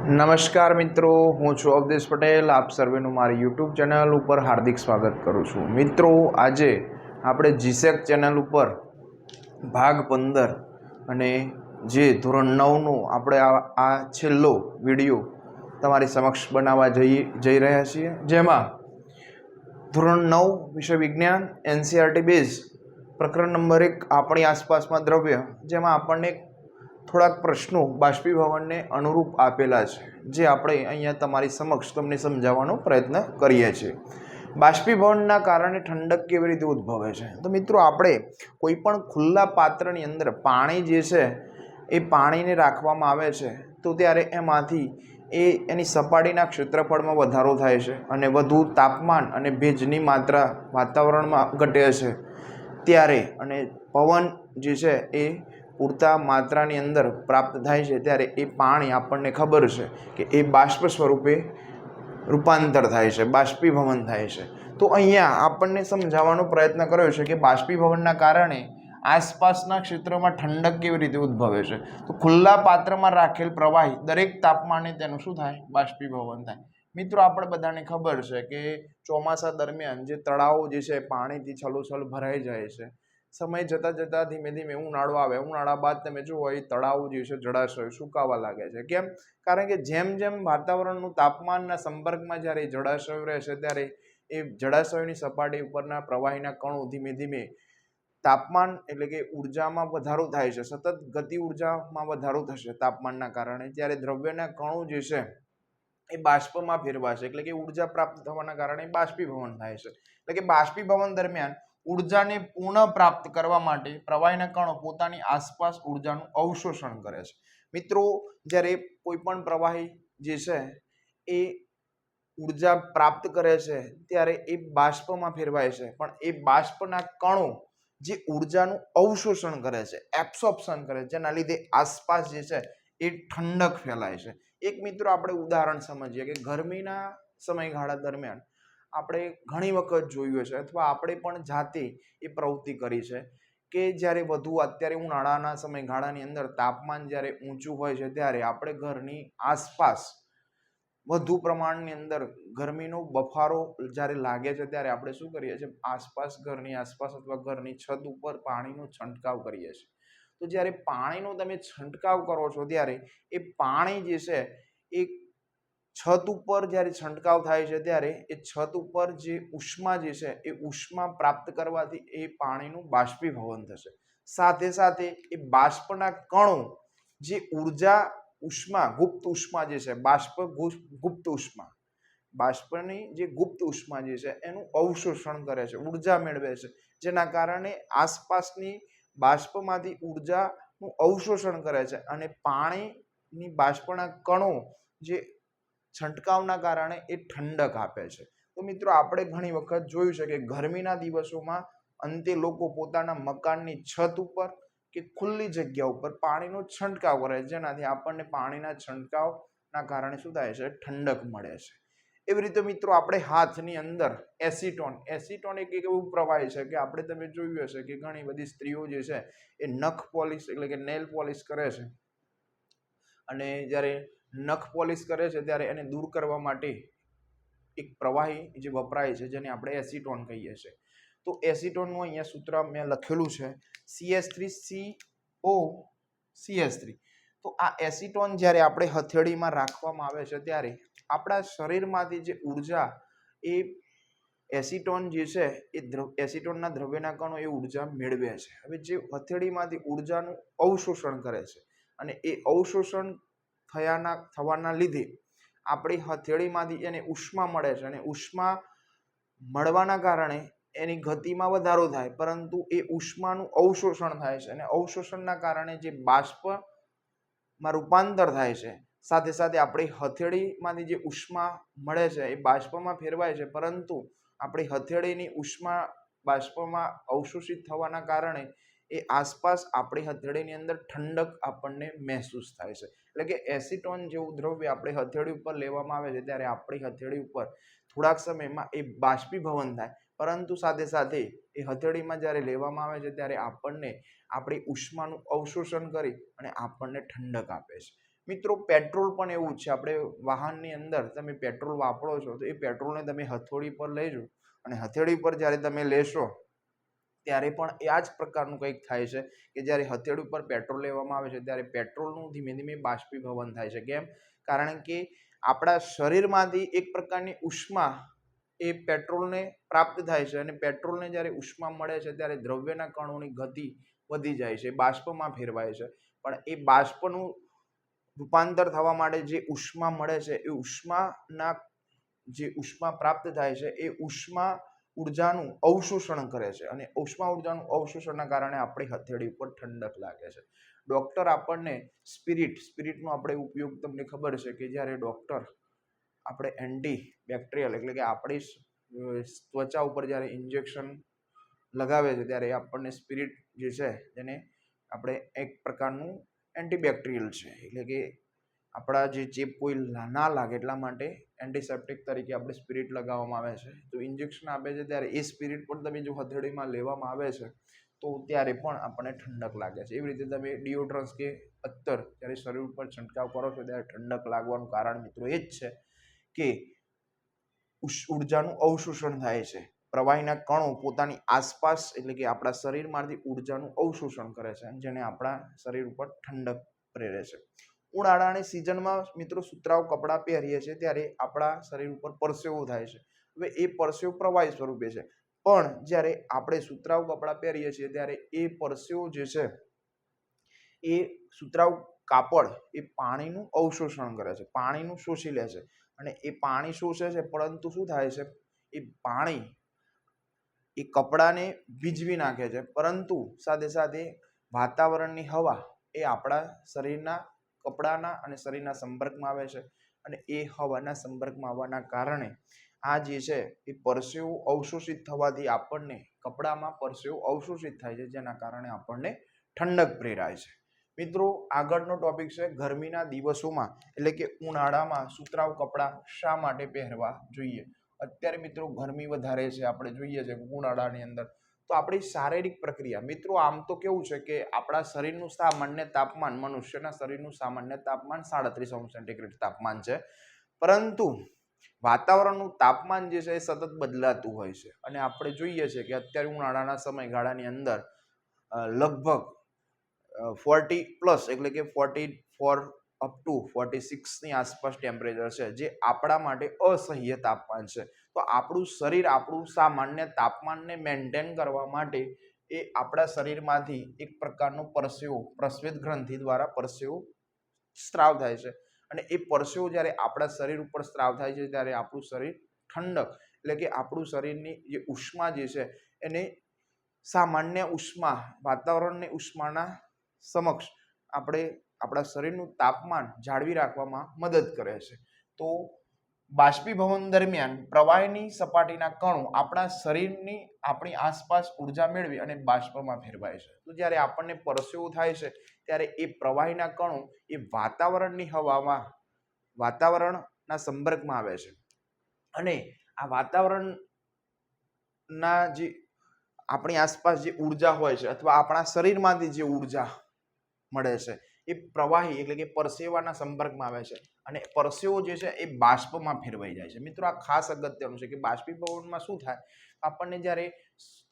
નમસ્કાર મિત્રો, હું છું અવધેશ પટેલ. આપ સર્વેનું મારી યુટ્યુબ ચેનલ ઉપર હાર્દિક સ્વાગત કરું છું. મિત્રો, આજે આપણે જીસેક ચેનલ ઉપર ભાગ 15 અને જે ધોરણ 9નો આપણે આ છેલ્લો વિડીયો તમારી સમક્ષ બનાવવા જઈ રહ્યા છીએ, જેમાં ધોરણ 9 વિષય વિજ્ઞાન એનસીઆરટી બેઝ પ્રકરણ નંબર 1 આપણી આસપાસમાં દ્રવ્ય, જેમાં આપણને થોડાક પ્રશ્નો બાષ્પીભવનને અનુરૂપ આપેલા છે, જે આપણે અહીંયા તમારી સમક્ષ તમને સમજાવવાનો પ્રયત્ન કરીએ છીએ. બાષ્પીભવનના કારણે ઠંડક કેવી રીતે ઉદ્ભવે છે? તો મિત્રો, આપણે કોઈ પણ ખુલ્લા પાત્રની અંદર પાણી જે છે એ પાણીને રાખવામાં આવે છે, તો ત્યારે એમાંથી એની સપાટીના ક્ષેત્રફળમાં વધારો થાય છે અને વધુ તાપમાન અને ભેજની માત્રા વાતાવરણમાં ઘટે છે ત્યારે, અને પવન જે છે એ પૂરતા માત્રાની અંદર પ્રાપ્ત થાય છે ત્યારે એ પાણી આપણને ખબર છે કે એ બાષ્પ સ્વરૂપે રૂપાંતર થાય છે, બાષ્પીભવન થાય છે. તો અહીંયા આપણને સમજાવવાનો પ્રયત્ન કર્યો છે કે બાષ્પીભવનના કારણે આસપાસના ક્ષેત્રમાં ઠંડક કેવી રીતે ઉદ્ભવે છે. તો ખુલ્લા પાત્રમાં રાખેલ પ્રવાહી દરેક તાપમાને તેનું શું થાય? બાષ્પીભવન થાય. મિત્રો, આપણે બધાને ખબર છે કે ચોમાસા દરમિયાન જે તળાવો જે છે પાણીથી છલોછલ ભરાઈ જાય છે. સમય જતાં જતાં ધીમે ધીમે ઉનાળો આવે, ઉનાળા બાદ તમે જુઓ એ તળાવો જે છે, જળાશયો સુકાવા લાગે છે. કેમ? કારણ કે જેમ જેમ વાતાવરણનું તાપમાનના સંપર્કમાં જ્યારે જળાશયો રહેશે ત્યારે એ જળાશયોની સપાટી ઉપરના પ્રવાહીના કણો ધીમે ધીમે તાપમાન એટલે કે ઉર્જામાં વધારો થાય છે, સતત ગતિ ઉર્જામાં વધારો થશે તાપમાનના કારણે. ત્યારે દ્રવ્યના કણો જે છે એ બાષ્પમાં ફેરવાશે, એટલે કે ઉર્જા પ્રાપ્ત થવાના કારણે બાષ્પીભવન થાય છે. એટલે કે બાષ્પીભવન દરમિયાન ઉર્જાને પુનઃ પ્રાપ્ત કરવા માટે પ્રવાહીના કણો પોતાની આસપાસ ઉર્જાનું અવશોષણ કરે છે. મિત્રો, જ્યારે કોઈ પણ પ્રવાહી જે છે એ ઉર્જા પ્રાપ્ત કરે છે ત્યારે એ બાષ્પમાં ફેરવાય છે, પણ એ બાષ્પના કણો જે ઉર્જાનું અવશોષણ કરે છે, એબ્સોર્પ્શન કરે છે, જેના લીધે આસપાસ જે છે એ ઠંડક ફેલાય છે. એક મિત્રો આપણે ઉદાહરણ સમજીએ કે ગરમીના સમયગાળા દરમિયાન આપણે ઘણી વખત જોયું છે, અથવા આપણે પણ જાતે એ પ્રવૃત્તિ કરી છે કે જ્યારે વધુ અત્યારે ઉનાળાના સમયગાળાની અંદર તાપમાન જ્યારે ઊંચું હોય છે ત્યારે આપણે ઘરની આસપાસ વધુ પ્રમાણની અંદર ગરમીનો બફારો જ્યારે લાગે છે ત્યારે આપણે શું કરીએ છીએ? આસપાસ, ઘરની આસપાસ અથવા ઘરની છત ઉપર પાણીનો છંટકાવ કરીએ છીએ. તો જ્યારે પાણીનો તમે છંટકાવ કરો છો ત્યારે એ પાણી જે છે એ છત ઉપર જ્યારે છંટકાવ થાય છે ત્યારે એ છત ઉપર જે ઉષ્મા જે છે એ ઉષ્મા પ્રાપ્ત કરવાથી એ પાણીનું બાષ્પીભવન થશે. સાથે સાથે એ બાષ્પના કણો જે ઉર્જા ઉષ્મા, ગુપ્ત ઉષ્મા જે છે, ગુપ્ત ઉષ્મા, બાષ્પની જે ગુપ્ત ઉષ્મા જે છે એનું અવશોષણ કરે છે, ઉર્જા મેળવે છે, જેના કારણે આસપાસની બાષ્પમાંથી ઉર્જાનું અવશોષણ કરે છે અને પાણીની બાષ્પના કણો જે છંટકાવના કારણે એ ઠંડક આપે છે. તો મિત્રો, આપણે ઘણી વખત જોયું છે કે ગરમીના દિવસોમાં અંતે લોકો પોતાના મકાનની છત ઉપર કે ખુલ્લી જગ્યા ઉપર પાણીનો છંટકાવ કરે છે, જેનાથી આપણને પાણીના છંટકાવના કારણે શું થાય છે? ઠંડક મળે છે. એવી રીતે મિત્રો, આપણે હાથની અંદર એસીટોન એક એવું પ્રવાહી છે કે આપણે તમે જોયું હશે કે ઘણી બધી સ્ત્રીઓ જે છે એ નખ પોલિશ એટલે કે નેલ પોલિશ કરે છે, અને જ્યારે નખ પોલિશ કરે છે ત્યારે એને દૂર કરવા માટે એક પ્રવાહી જે વપરાય છે જેને આપણે એસીટોન કહીએ છીએ. તો એસીટોનનું અહીંયા સૂત્ર મેં લખેલું છે CH3CO CS3. તો આ એસીટોન જ્યારે આપણે હથેળીમાં રાખવામાં આવે છે ત્યારે આપણા શરીરમાંથી જે ઉર્જા એ એસીટોન જે છે એ એસીટોનના દ્રવ્યના કણો એ ઉર્જા મેળવે છે. હવે જે હથેળીમાંથી ઉર્જાનું અવશોષણ કરે છે, અને એ અવશોષણ થવાના લીધે આપણી હથેળીમાંથી એને ઉષ્મા મળે છે, અને ઉષ્મા મળવાના કારણે એની ગતિમાં વધારો થાય, પરંતુ એ ઉષ્માનું અવશોષણ થાય છે, અને અવશોષણના કારણે જે બાષ્પમાં રૂપાંતર થાય છે. સાથે સાથે આપણી હથેળીમાંથી જે ઉષ્મા મળે છે એ બાષ્પમાં ફેરવાય છે, પરંતુ આપણી હથેળીની ઉષ્મા બાષ્પમાં અવશોષિત થવાના કારણે એ આસપાસ આપણી હથેળીની અંદર ઠંડક આપણને મહેસૂસ થાય છે. એટલે કે એસીટોન જેવું દ્રવ્ય આપણે હથેળી ઉપર લેવામાં આવે છે ત્યારે આપણી હથેળી ઉપર થોડાક સમયમાં એ બાષ્પીભવન થાય, પરંતુ સાથે સાથે એ હથેળીમાં જ્યારે લેવામાં આવે છે ત્યારે આપણને આપણી ઉષ્માનું અવશોષણ કરી અને આપણને ઠંડક આપે છે. મિત્રો પેટ્રોલ પણ એવું જ છે, આપણે વાહનની અંદર તમે પેટ્રોલ વાપરો છો તો એ પેટ્રોલને તમે હથોડી પર લેજો અને હથેળી પર જ્યારે તમે લેશો ત્યારે પણ એ આ જ પ્રકારનું કંઈક થાય છે કે જ્યારે હથેળી ઉપર પેટ્રોલ લેવામાં આવે છે ત્યારે પેટ્રોલનું ધીમે ધીમે બાષ્પીભવન થાય છે. કેમ? કારણ કે આપણા શરીરમાંથી એક પ્રકારની ઉષ્મા એ પેટ્રોલને પ્રાપ્ત થાય છે અને પેટ્રોલને જ્યારે ઉષ્મા મળે છે ત્યારે દ્રવ્યના કણોની ગતિ વધી જાય છે, બાષ્પમાં ફેરવાય છે. પણ એ બાષ્પનું રૂપાંતર થવા માટે જે ઉષ્મા મળે છે એ ઉષ્માના જે ઉષ્મા પ્રાપ્ત થાય છે એ ઉષ્મા ઉર્જાનું અવશોષણ કરે છે અને ઉષ્મા ઉર્જાનું અવશોષણના કારણે આપણી હથેળી ઉપર ઠંડક લાગે છે. ડૉક્ટર આપણને સ્પિરિટનો આપણે ઉપયોગ તમને ખબર છે કે જ્યારે ડૉક્ટર આપણે એન્ટી બેક્ટેરિયલ એટલે કે આપણી ત્વચા ઉપર જ્યારે ઇન્જેક્શન લગાવે છે ત્યારે આપણને સ્પિરિટ જે છે તેને આપણે એક પ્રકારનું એન્ટીબેક્ટેરિયલ છે, એટલે કે આપણા જે ચેપ કોઈ ના લાગે એટલા માટે એન્ટીસેપ્ટિક તરીકે આપણે સ્પિરિટ લગાવવામાં આવે છે. તો ઇન્જેક્શન આપે છે ત્યારે એ સ્પિરિટ પણ તમે જો હથેળીમાં લેવામાં આવે છે તો ત્યારે પણ આપણને ઠંડક લાગે છે. એવી રીતે તમે ડિયોડ્રન્સ કે અત્તર જ્યારે શરીર ઉપર છંટકાવ કરો છો ત્યારે ઠંડક લાગવાનું કારણ મિત્રો એ જ છે કે ઉર્જાનું અવશોષણ થાય છે. પ્રવાહીના કણો પોતાની આસપાસ એટલે કે આપણા શરીરમાંથી ઉર્જાનું અવશોષણ કરે છે જેને આપણા શરીર ઉપર ઠંડક પ્રેરે છે. ઉનાળાની સિઝનમાં મિત્રો સુતરાઉ કપડાં પહેરીએ છીએ ત્યારે આપણા શરીર ઉપર પરસેવો થાય છે. હવે એ પરસેવો પ્રવાહી સ્વરૂપે છે, પણ જ્યારે આપણે સુતરાઉ કપડાં પહેરીએ છીએ ત્યારે એ પરસેવો જે છે એ સુતરાઉ કાપડ એ પાણીનું અવશોષણ કરે છે, પાણીનું શોષી લે છે અને એ પાણી શોષે છે, પરંતુ શું થાય છે એ પાણી એ કપડાને ભીંજવી નાખે છે, પરંતુ સાથે સાથે વાતાવરણની હવા એ આપણા શરીરના કપડાના અને શરીરના સંપર્કમાં આવે છે અને એ હવાના સંપર્કમાં આવવાના કારણે આ જે છે એ પરસેવો અવશોષિત થવાથી આપણને કપડામાં પરસેવો અવશોષિત થાય છે, જેના કારણે આપણને ઠંડક પ્રેરાય છે. મિત્રો આગળનો ટોપિક છે ગરમીના દિવસોમાં એટલે કે ઉનાળામાં સુતરાઉ કપડાં શા માટે પહેરવા જોઈએ. અત્યારે મિત્રો ગરમી વધારે છે, આપણે જોઈએ છે ઉનાળાની અંદર, તો આપણી શારીરિક પ્રક્રિયા મિત્રો આમ તો કેવું છે કે આપણા શરીરનું સામાન્ય તાપમાન, મનુષ્યના શરીરનું સામાન્ય તાપમાન 37°C તાપમાન છે, પરંતુ વાતાવરણનું તાપમાન જે છે એ સતત બદલાતું હોય છે અને આપણે જોઈએ છે કે અત્યારે ઉનાળાના સમયગાળાની અંદર લગભગ 40+ એટલે કે 44 અપ ટુ 46ની આસપાસ ટેમ્પરેચર છે, જે આપણા માટે અસહ્ય તાપમાન છે. તો આપણું શરીર આપણું સામાન્ય તાપમાનને મેન્ટેન કરવા માટે એ આપણા શરીરમાંથી એક પ્રકારનો પરસેવો પ્રસ્વેદ ગ્રંથિ દ્વારા પરસેવો સ્ત્રાવ થાય છે અને એ પરસેવો જ્યારે આપણા શરીર ઉપર સ્ત્રાવ થાય છે ત્યારે આપણું શરીર ઠંડક એટલે કે આપણું શરીરની જે ઉષ્મા જે છે એને સામાન્ય ઉષ્મા, વાતાવરણની ઉષ્માના સમક્ષ આપણે આપણા શરીરનું તાપમાન જાળવી રાખવામાં મદદ કરે છે. તો બાષ્પીભવન દરમિયાન પ્રવાહીની સપાટીના કણો આપણા શરીરની આપણી આસપાસ ઉર્જા મેળવી અને બાષ્પમાં ફેરવાય છે. તો જ્યારે આપણને પરસેવો થાય છે ત્યારે એ પ્રવાહીના કણો એ વાતાવરણની હવામાં વાતાવરણના સંપર્કમાં આવે છે અને આ વાતાવરણના જે આપણી આસપાસ જે ઉર્જા હોય છે અથવા આપણા શરીરમાંથી જે ઉર્જા મળે છે એ પ્રવાહી એટલે કે પરસેવાના સંપર્કમાં આવે છે અને પરસેવો જે છે એ બાષ્પમાં ફેરવાઈ જાય છે. મિત્રો આ ખાસ અગત્યનું છે કે બાષ્પીભવનમાં શું થાય, આપણને જ્યારે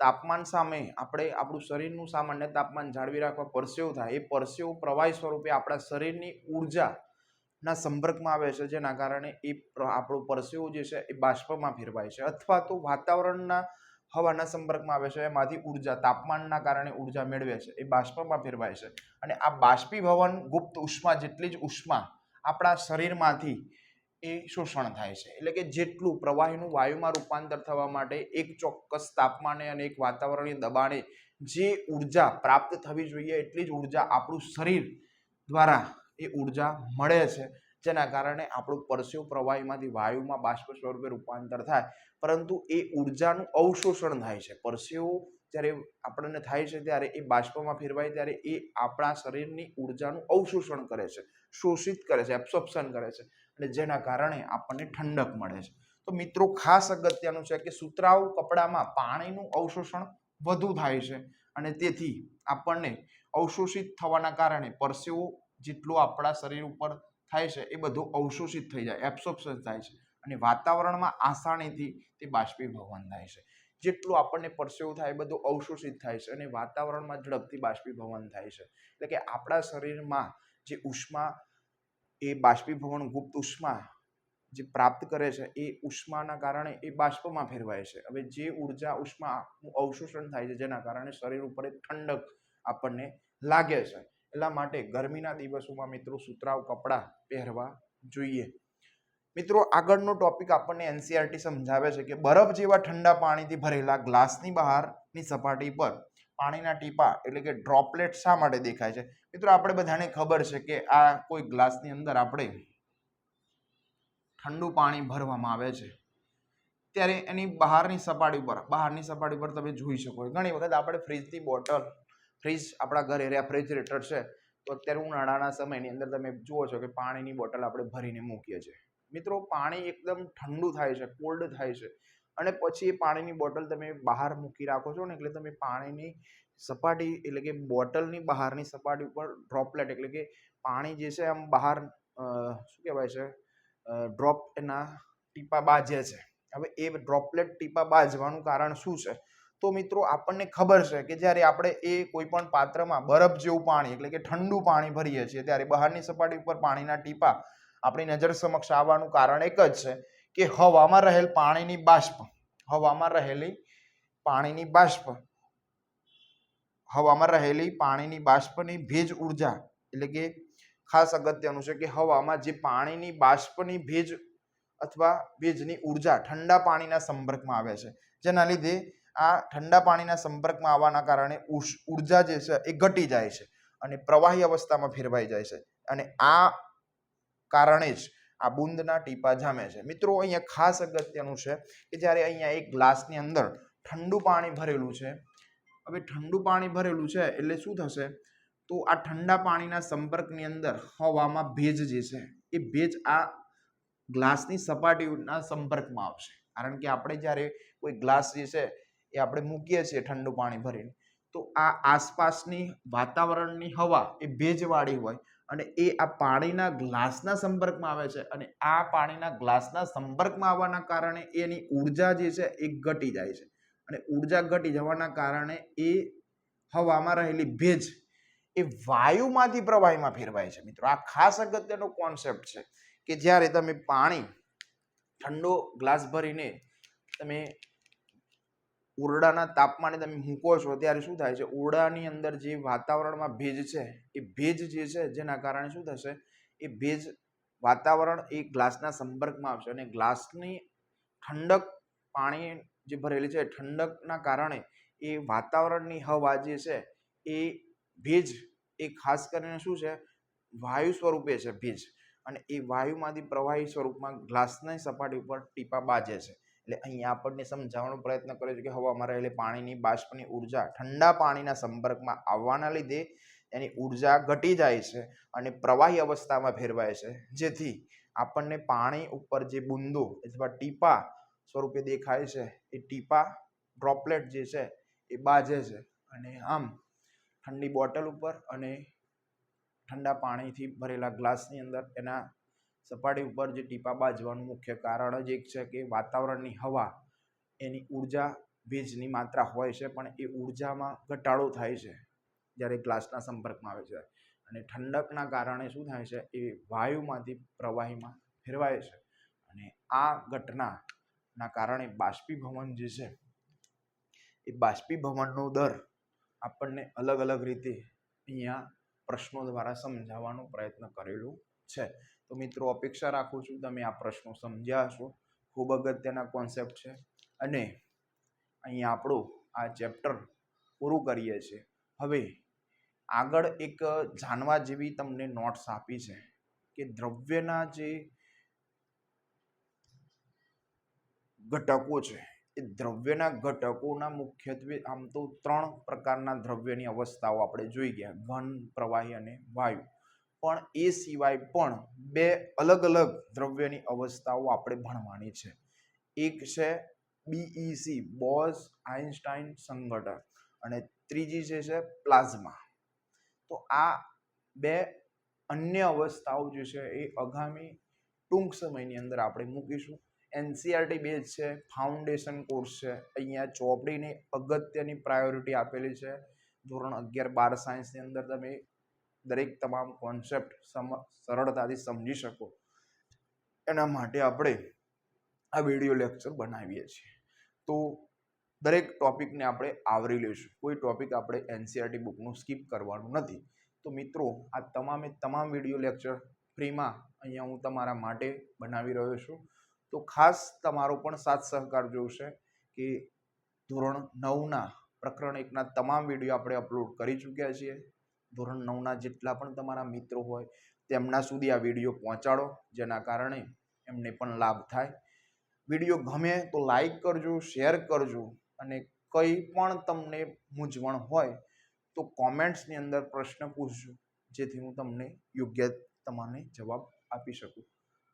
તાપમાન સામે આપણે આપણું શરીરનું સામાન્ય તાપમાન જાળવી રાખવા પરસેવો થાય, એ પરસેવો પ્રવાહી સ્વરૂપે આપણા શરીરની ઉર્જાના સંપર્કમાં આવે છે, જેના કારણે એ આપણો પરસેવો જે છે એ બાષ્પમાં ફેરવાય છે અથવા તો વાતાવરણના હવાના સંપર્કમાં આવે છે, એમાંથી ઉર્જા તાપમાનના કારણે ઉર્જા મેળવે છે એ બાષ્પમાં ફેરવાય છે અને આ બાષ્પીભવન ગુપ્ત ઉષ્મા જેટલી જ ઉષ્મા આપણા શરીરમાંથી એ શોષણ થાય છે. એટલે કે જેટલું પ્રવાહીનું વાયુમાં રૂપાંતર થવા માટે એક ચોક્કસ તાપમાને અને એક વાતાવરણીય દબાણે જે ઉર્જા પ્રાપ્ત થવી જોઈએ એટલી જ ઉર્જા આપણું શરીર દ્વારા એ ઉર્જા મળે છે, જેના કારણે આપણું પરસેવો પ્રવાહીમાંથી વાયુમાં બાષ્પ સ્વરૂપે રૂપાંતર થાય, પરંતુ એ ઉર્જાનું અવશોષણ થાય છે. પરસેવો જ્યારે આપણને થાય છે ત્યારે એ બાષ્પમાં ફેરવાય ત્યારે એ આપણા શરીરની ઉર્જાનું અવશોષણ કરે છે, શોષિત કરે છે, એબ્સોર્પ્શન કરે છે અને જેના કારણે આપણને ઠંડક મળે છે. તો મિત્રો ખાસ અગત્યનું છે કે સુતરાઉ કપડામાં પાણીનું અવશોષણ વધુ થાય છે અને તેથી આપણને અવશોષિત થવાના કારણે પરસેવો જેટલો આપણા શરીર ઉપર થાય છે એ બધું અવશોષિત થઈ જાય, એબ્સોર્પ્શન થાય છે અને વાતાવરણમાં આસાનીથી તે બાષ્પીભવન થાય છે. જેટલું આપણને પરસેવું થાય એ બધું અવશોષિત થાય છે અને વાતાવરણમાં ઝડપથી બાષ્પીભવન થાય છે. એટલે કે આપણા શરીરમાં જે ઉષ્મા એ બાષ્પીભવન ગુપ્ત ઉષ્મા જે પ્રાપ્ત કરે છે એ ઉષ્માના કારણે એ બાષ્પમાં ફેરવાય છે. હવે જે ઉર્જા ઉષ્માનું અવશોષણ થાય છે જેના કારણે શરીર ઉપર એક ઠંડક આપણને લાગે છે. એટલા માટે ગરમીના દિવસોમાં મિત્રો સુતરાઉ કપડાં પહેરવા જોઈએ. મિત્રો આગળનો ટોપિક આપણને એનસીઆરટી સમજાવે છે કે બરફ જેવા ઠંડા પાણીથી ભરેલા ગ્લાસની બહારની સપાટી પર પાણીના ટીપા એટલે કે ડ્રોપલેટ શા માટે દેખાય છે? મિત્રો આપણે બધાને ખબર છે કે આ કોઈ ગ્લાસની અંદર આપણે ઠંડુ પાણી ભરવામાં આવે છે ત્યારે એની બહારની સપાટી પર તમે જોઈ શકો ઘણી વખત આપણે ફ્રીજની બોટલ, ફ્રીજ આપણા ઘરે રેફ્રિજરેટર છે તો અત્યારે ઉનાળાના સમયની અંદર તમે જુઓ છો કે પાણીની બોટલ આપણે ભરીને મૂકીએ છીએ. મિત્રો પાણી એકદમ ઠંડુ થાય છે, કોલ્ડ થાય છે અને પછી એ પાણીની બોટલ તમે બહાર મૂકી રાખો છો ને એટલે તમે પાણીની સપાટી એટલે કે બોટલની બહારની સપાટી ઉપર ડ્રોપલેટ એટલે કે પાણી જે છે આમ બહાર શું કહેવાય છે ડ્રોપ એના ટીપા બાજે છે. હવે એ ડ્રોપલેટ ટીપા બાજવાનું કારણ શું છે? તો મિત્રો આપણને ખબર છે કે જ્યારે આપણે એ કોઈ પણ પાત્રમાં બરફ જેવું પાણી એટલે કે ઠંડુ પાણી ભરીએ છીએ ત્યારે બહારની સપાટી ઉપર પાણીના ટીપા આપણી નજર સમક્ષ આવવાનું કારણ એક જ છે કે હવામાં રહેલી પાણીની બાષ્પની ભેજ ઉર્જા એટલે કે ખાસ અગત્યનું છે કે હવામાં જે પાણીની બાષ્પની ભેજ અથવા ભેજની ઉર્જા ઠંડા પાણીના સંપર્કમાં આવે છે જેના લીધે આ ઠંડા પાણીના સંપર્કમાં આવવાના કારણે ઉર્જા જે છે એ ઘટી જાય છે અને પ્રવાહી અવસ્થામાં ફેરવાઈ જાય છે અને આ કારણે જ આ બૂંદના ટીપા જામે છે. મિત્રો અહીંયા ખાસ અગત્યનું છે કે જ્યારે અહીંયા એક ગ્લાસની અંદર ઠંડુ પાણી ભરેલું છે. હવે ઠંડુ પાણી ભરેલું છે એટલે શું થશે? તો આ ઠંડા પાણીના સંપર્કની અંદર હવામાં ભેજ જે છે એ ભેજ આ ગ્લાસની સપાટીના સંપર્કમાં આવશે. કારણ કે આપણે જ્યારે કોઈ ગ્લાસ જે છે એ આપણે મૂકીએ છીએ ઠંડુ પાણી ભરીને તો આ આસપાસની વાતાવરણની હવા એ ભેજવાળી હોય અને એ આ પાણીના ગ્લાસના સંપર્કમાં આવે છે અને આ પાણીના ગ્લાસના સંપર્કમાં આવવાના કારણે એની ઉર્જા જે છે એ ઘટી જાય છે અને ઉર્જા ઘટી જવાના કારણે એ હવામાં રહેલી ભેજ એ વાયુમાંથી પ્રવાહીમાં ફેરવાય છે. મિત્રો આ ખાસ અગત્યનો કોન્સેપ્ટ છે કે જ્યારે તમે પાણી ઠંડો ગ્લાસ ભરીને તમે ઓરડાના તાપમાને તમે મૂકો છો ત્યારે શું થાય છે? ઓરડાની અંદર જે વાતાવરણમાં ભેજ છે એ ભેજ જે છે જેના કારણે શું થશે? એ ભેજ વાતાવરણ એ ગ્લાસના સંપર્કમાં આવશે અને ગ્લાસની ઠંડક પાણી જે ભરેલી છે ઠંડકના કારણે એ વાતાવરણની હવા જે છે એ ભેજ એ ખાસ કરીને શું છે? વાયુ સ્વરૂપે છે ભેજ અને એ વાયુમાંથી પ્રવાહી સ્વરૂપમાં ગ્લાસની સપાટી ઉપર ટીપા બાજે છે. એટલે અહીંયા આપણને સમજાવવાનો પ્રયત્ન કર્યો છે કે હવામાં રહેલી પાણીની બાષ્પની ઉર્જા ઠંડા પાણીના સંપર્કમાં આવવાના લીધે એની ઉર્જા ઘટી જાય છે અને પ્રવાહી અવસ્થામાં ફેરવાય છે જેથી આપણને પાણી ઉપર જે બૂંદો અથવા ટીપા સ્વરૂપે દેખાય છે એ ટીપા ડ્રોપલેટ જે છે એ બાજે છે અને આમ ઠંડી બોટલ ઉપર અને ઠંડા પાણીથી ભરેલા ગ્લાસની અંદર એના સપાટી ઉપર જે ટીપા બાજવાનું મુખ્ય કારણ જ એક છે કે વાતાવરણની હવા એની ઉર્જા ભેજની માત્રા હોય છે પણ એ ઉર્જામાં ઘટાડો થાય છે જ્યારે ગ્લાસના સંપર્કમાં આવે છે અને ઠંડકના કારણે શું થાય છે? એ વાયુમાંથી પ્રવાહીમાં ફેરવાય છે અને આ ઘટનાના કારણે બાષ્પીભવન જે છે એ બાષ્પીભવનનો દર આપણને અલગ અલગ રીતે અહીંયા પ્રશ્નો દ્વારા સમજાવવાનો પ્રયત્ન કરેલું છે. તો મિત્રો અપેક્ષા રાખું છું તમે આ પ્રશ્નો સમજ્યા હશો. ખૂબ અગત્યના કોન્સેપ્ટ છે અને અહીંયા આપણું આ ચેપ્ટર પૂરું કરીએ છીએ. હવે આગળ એક જાણવા જેવી તમને નોટ્સ આપી છે કે દ્રવ્યના જે ઘટકો છે એ દ્રવ્યના ઘટકોના મુખ્યત્વે આમ તો 3 પ્રકારના દ્રવ્યની અવસ્થાઓ આપણે જોઈ ગયા: ઘન, પ્રવાહી અને વાયુ. પણ એ સિવાય પણ 2 અલગ અલગ દ્રવ્યની અવસ્થાઓ આપણે ભણવાની છે. એક છે BEC બોઝ-આઇન્સ્ટાઇન સંઘટન અને ત્રીજી છે પ્લાઝ્મા. તો આ 2 અન્ય અવસ્થાઓ જે છે એ આગામી ટૂંક સમયની અંદર આપણે મૂકીશું. એનસીઆરટી બેઝ છે, ફાઉન્ડેશન કોર્સ છે. અહીંયા ચોપડીની અગત્યની પ્રાયોરિટી આપેલી છે. ધોરણ 11-12 સાયન્સની અંદર તમે દરેક તમામ કોન્સેપ્ટ સરળતાથી સમજી શકો એના માટે આપણે આ વિડીયો લેક્ચર બનાવીએ છીએ. તો દરેક ટોપિકને આપણે આવરી લઈશું. કોઈ ટોપિક આપણે એનસીઆરટી બુકનું સ્કીપ કરવાનું નથી. તો મિત્રો, આ તમામ વિડીયો લેક્ચર ફ્રીમાં અહીંયા હું તમારા માટે બનાવી રહ્યો છું. તો ખાસ તમારો પણ સાથ સહકાર જોઈશે કે ધોરણ 9ના પ્રકરણ 1ના તમામ વિડીયો આપણે અપલોડ કરી ચૂક્યા છીએ. ધોરણ 9ના જેટલા પણ તમારા મિત્રો હોય તેમના સુધી આ વિડીયો પહોંચાડો, જેના કારણે એમને પણ લાભ થાય. વિડીયો ગમે તો લાઈક કરજો, શેર કરજો, અને કંઈ પણ તમને મૂંઝવણ હોય તો કોમેન્ટ્સની અંદર પ્રશ્ન પૂછજો, જેથી હું તમને યોગ્ય તમને જવાબ આપી શકું.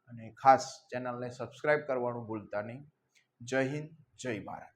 અને ખાસ ચેનલને સબસ્ક્રાઈબ કરવાનું ભૂલતા નહીં. જય હિન્દ, જય ભારત.